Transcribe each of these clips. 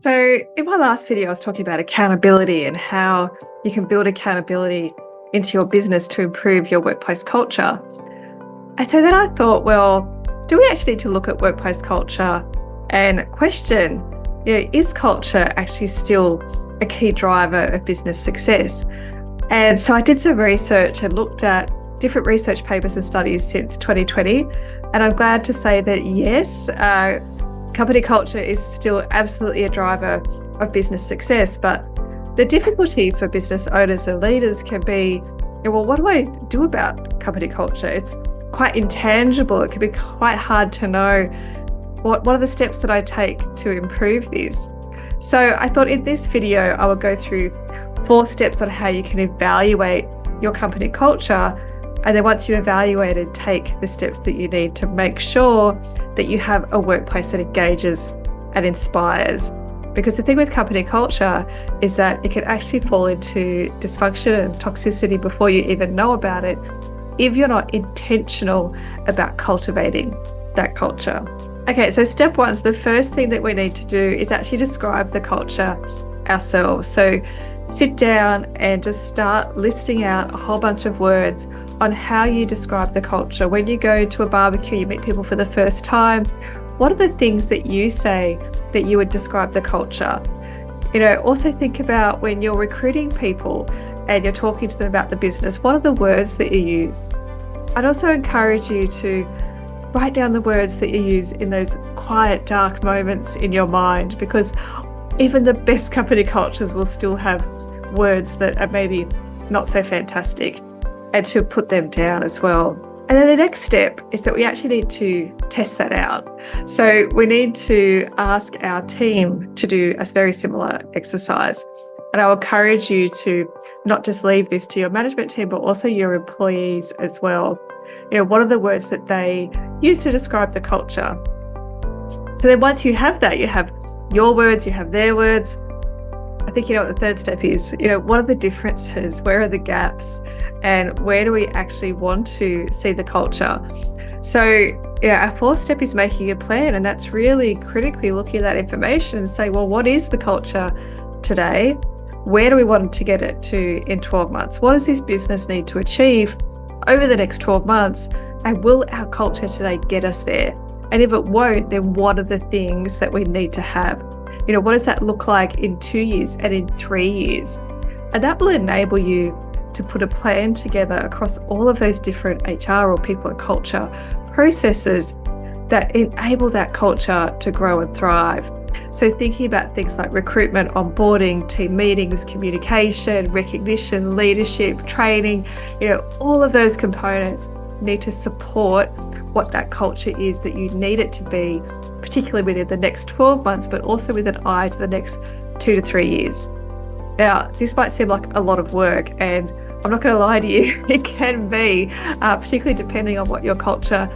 So, in my last video, I was talking about accountability and how you can build accountability into your business to improve your workplace culture. And so then I thought, well, do we actually need to look at workplace culture and question, is culture actually still a key driver of business success? And so I did some research and looked at different research papers and studies since 2020. And I'm glad to say that yes, company culture is still absolutely a driver of business success. But the difficulty for business owners and leaders can be, well, what do I do about company culture? It's quite intangible. It can be quite hard to know what are the steps that I take to improve this. So I thought in this video, I would go through 4 steps on how you can evaluate your company culture. And then once you evaluate it, take the steps that you need to make sure that you have a workplace that engages and inspires. Because the thing with company culture is that it can actually fall into dysfunction and toxicity before you even know about it if you're not intentional about cultivating that culture. Okay, so step 1, so the first thing that we need to do is actually describe the culture ourselves. So sit down and just start listing out a whole bunch of words on how you describe the culture. When you go to a barbecue, you meet people for the first time, what are the things that you say that you would describe the culture? Also think about when you're recruiting people and you're talking to them about the business, what are the words that you use? I'd also encourage you to write down the words that you use in those quiet, dark moments in your mind, because even the best company cultures will still have words that are maybe not so fantastic, and to put them down as well. And then the next step is that we actually need to test that out. So we need to ask our team to do a very similar exercise. And I will encourage you to not just leave this to your management team, but also your employees as well. What are the words that they use to describe the culture? So then once you have that, you have your words, you have their words. I think you know what the third step is. What are the differences? Where are the gaps? And where do we actually want to see the culture? So our 4th step is making a plan. And that's really critically looking at that information and say, well, what is the culture today? Where do we want to get it to in 12 months? What does this business need to achieve over the next 12 months? And will our culture today get us there? And if it won't, then what are the things that we need to have? What does that look like in 2 years and in 3 years? And that will enable you to put a plan together across all of those different HR or people and culture processes that enable that culture to grow and thrive. So thinking about things like recruitment, onboarding, team meetings, communication, recognition, leadership, training, all of those components need to support what that culture is that you need it to be, particularly within the next 12 months, but also with an eye to the next 2 to 3 years. Now, this might seem like a lot of work, and I'm not going to lie to you, it can be, particularly depending on what your culture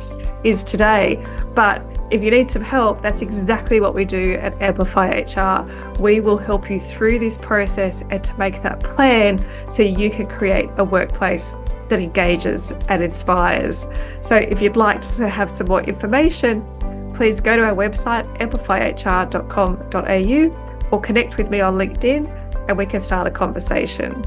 is today. But if you need some help, that's exactly what we do at Amplify HR. We will help you through this process and to make that plan so you can create a workplace that engages and inspires. So if you'd like to have some more information, please go to our website, amplifyhr.com.au, or connect with me on LinkedIn and we can start a conversation.